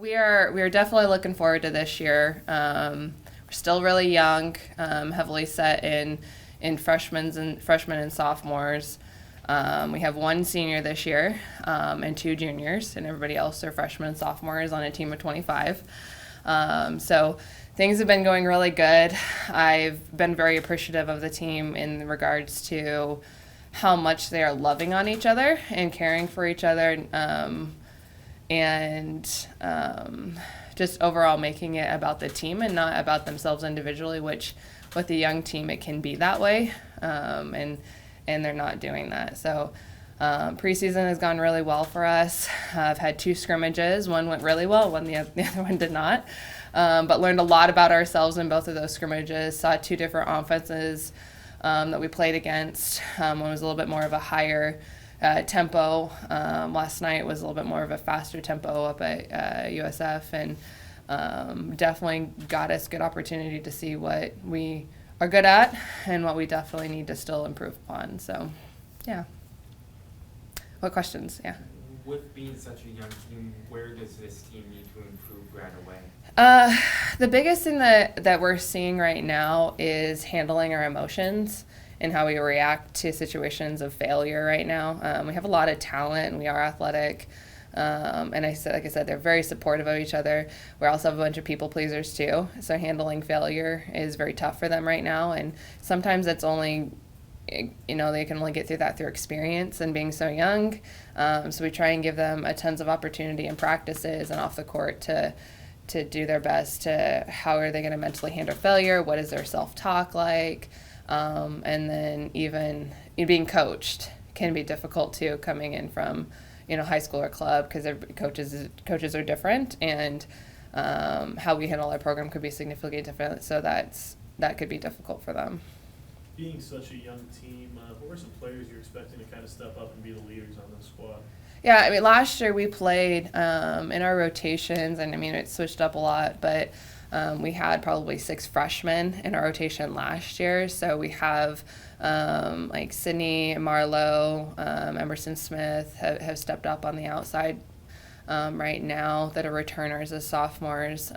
We are definitely looking forward to this year. We're still really young, heavily set in freshmen and sophomores. We have one senior this year, and two juniors, and everybody else are freshmen and sophomores on a team of 25. So things have been going really good. I've been very appreciative of the team in regards to how much they are loving on each other and caring for each other, and just overall making it about the team and not about themselves individually, which with a young team it can be that way, and they're not doing that. So preseason has gone really well for us. I've had two scrimmages. One went really well, the other one did not, but learned a lot about ourselves in both of those scrimmages. Saw two different offenses that we played against. One was a little bit more of a higher tempo. Last night was a little bit more of a faster tempo up at USF, and definitely got us good opportunity to see what we are good at and what we definitely need to still improve upon. So, yeah. What questions? Yeah. With being such a young team, where does this team need to improve right away? The biggest thing that we're seeing right now is handling our emotions and how we react to situations of failure right now. We have a lot of talent and we are athletic. And like I said, they're very supportive of each other. We also have a bunch of people pleasers too. So handling failure is very tough for them right now. And sometimes it's only, they can only get through that through experience and being so young. So we try and give them a tons of opportunity in practices and off the court to do their best to how are they going to mentally handle failure? What is their self-talk like? And then even being coached can be difficult too, coming in from high school or club, because coaches are different, and how we handle our program could be significantly different. So that could be difficult for them. Being such a young team, what were some players you're expecting to kind of step up and be the leaders on the squad? Yeah, I mean, last year we played in our rotations, and I mean, it switched up a lot, but we had probably 6 freshmen in our rotation last year. So we have like Sydney, Marlowe, Emerson Smith have stepped up on the outside right now that are returners as sophomores.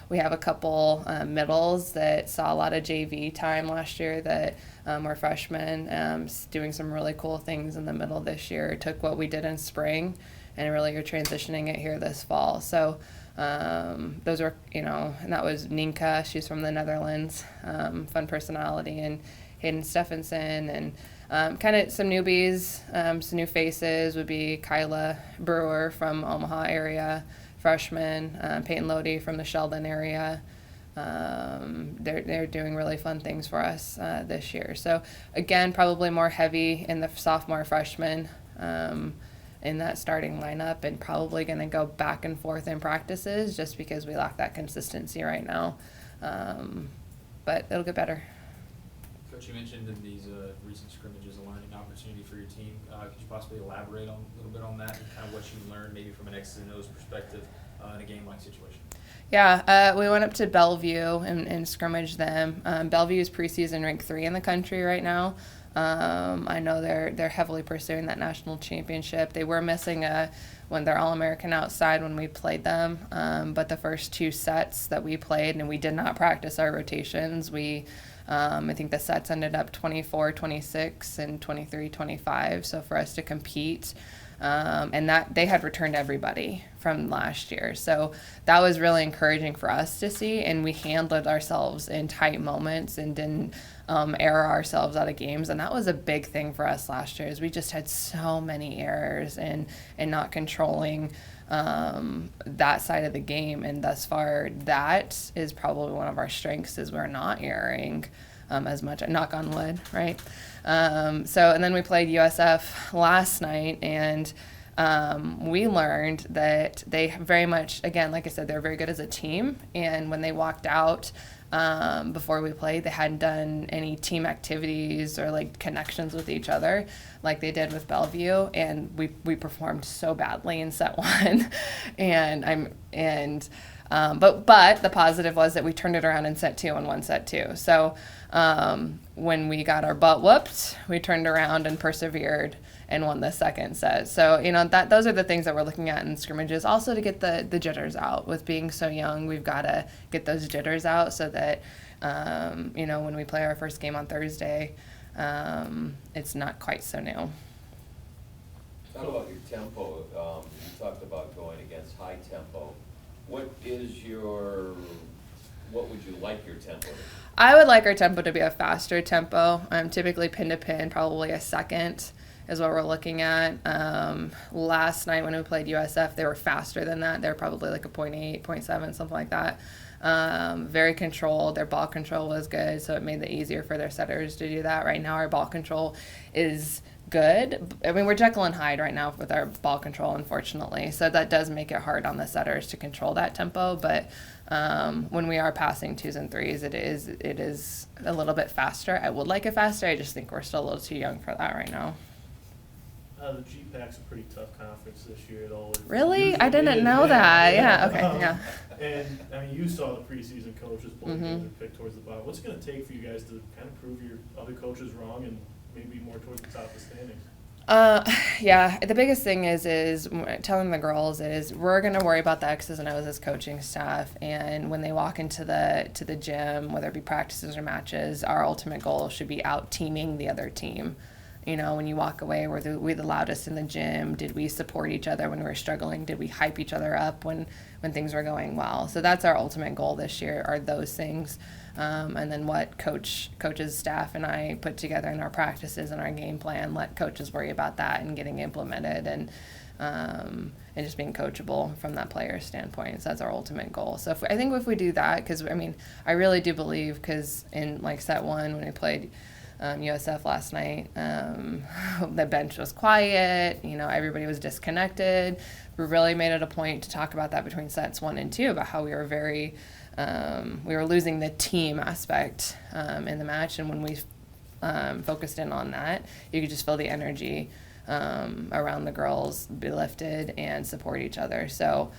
We have a couple middles that saw a lot of JV time last year that were freshmen, doing some really cool things in the middle this year. Took what we did in spring and really are transitioning it here this fall. So those are, and that was Ninka, she's from the Netherlands, fun personality, and Hayden Stephenson, and kind of some newbies, some new faces would be Kyla Brewer from Omaha area, freshman, Peyton Lodi from the Sheldon area. They're doing really fun things for us this year. So again, probably more heavy in the sophomore freshman in that starting lineup, and probably going to go back and forth in practices just because we lack that consistency right now. But it'll get better. Coach, you mentioned in these recent scrimmages a learning opportunity for your team. Could you possibly elaborate a little bit on that and kind of what you learned maybe from an X's and O's perspective in a game-like situation? Yeah, we went up to Bellevue and scrimmaged them. Bellevue is preseason ranked 3 in the country right now. I know they're heavily pursuing that national championship. They were missing when they're All-American outside when we played them, but the first 2 sets that we played, and we did not practice our rotations, I think the sets ended up 24-26 and 23-25. So for us to compete, and that they had returned everybody from last year. So that was really encouraging for us to see, and we handled ourselves in tight moments and didn't error ourselves out of games. And that was a big thing for us last year, is we just had so many errors and not controlling that side of the game. And thus far, that is probably one of our strengths, is we're not erring as much. Knock on wood, right? And then we played USF last night, and we learned that they very much, again, like I said, they're very good as a team. And when they walked out before we played, they hadn't done any team activities or like connections with each other like they did with Bellevue, and we performed so badly in set 1. But the positive was that we turned it around in set 2 and won set 2. So when we got our butt whooped, we turned around and persevered and won the second set. So, that those are the things that we're looking at in scrimmages. Also to get the jitters out. With being so young, we've got to get those jitters out so that, when we play our first game on Thursday, it's not quite so new. Talk about your tempo. You talked about going against high tempo. What would you like your tempo to be? I would like our tempo to be a faster tempo. Typically pin to pin, probably a second is what we're looking at. Last night when we played USF, they were faster than that. They were probably like a 0.8, 0.7, something like that. Very controlled. Their ball control was good, so it made it easier for their setters to do that. Right now our ball control is good. I mean, we're Jekyll and Hyde right now with our ball control, unfortunately. So that does make it hard on the setters to control that tempo. But when we are passing 2s and 3s, it is a little bit faster. I would like it faster. I just think we're still a little too young for that right now. The GPAC's a pretty tough conference this year. It always Really? usually I didn't is. know that. Yeah, okay, yeah. And I mean, you saw the preseason coaches both Mhm. get picked towards the bottom. What's it going to take for you guys to kind of prove your other coaches wrong and maybe more towards the top of the standings? Yeah, the biggest thing is telling the girls is we're going to worry about the X's and O's as coaching staff, and when they walk into the gym, whether it be practices or matches, our ultimate goal should be out teaming the other team. When you walk away, were we the loudest in the gym? Did we support each other when we were struggling? Did we hype each other up when things were going well? So that's our ultimate goal this year, are those things. And then what coaches, staff, and I put together in our practices and our game plan, let coaches worry about that and getting implemented and just being coachable from that player standpoint. So that's our ultimate goal. So I think if we do that, because, I really do believe, because in set 1 when we played USF last night, the bench was quiet, everybody was disconnected. We really made it a point to talk about that between sets 1 and 2, about how we were we were losing the team aspect in the match, and when we focused in on that, you could just feel the energy around the girls be lifted and support each other. So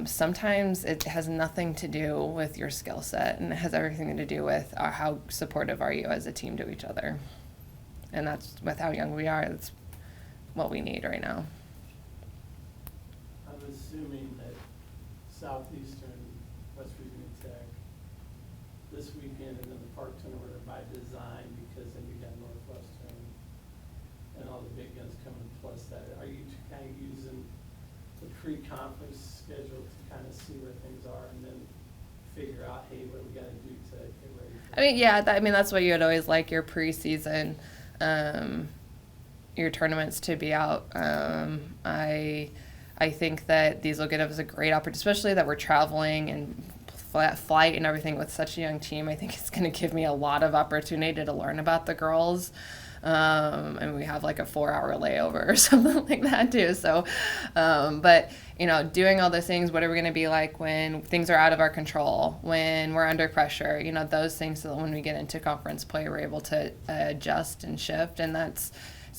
sometimes it has nothing to do with your skill set, and it has everything to do with how supportive are you as a team to each other. And that's, with how young we are, that's what we need right now. I'm assuming that Southeastern, West Virginia Tech, this weekend, and then the Parkton order by design, because then you got Northwestern and all the big guns coming, plus that. Are you kind of using the pre-conference schedule to kind of see where things are and then figure out, hey, what we got to do to get ready for That's what you would always like your preseason, your tournaments to be out. I think that these will give us a great opportunity, especially that we're traveling and flight and everything with such a young team. I think it's going to give me a lot of opportunity to learn about the girls. And we have like a 4-hour layover or something like that too. So, but doing all those things, what are we going to be like when things are out of our control, when we're under pressure, those things, so that when we get into conference play, we're able to adjust and shift. And it's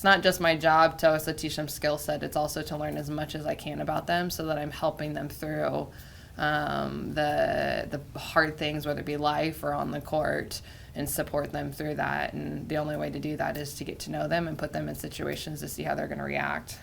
not just my job to also teach them skill set. It's also to learn as much as I can about them, so that I'm helping them through the hard things, whether it be life or on the court, and support them through that. And the only way to do that is to get to know them and put them in situations to see how they're going to react.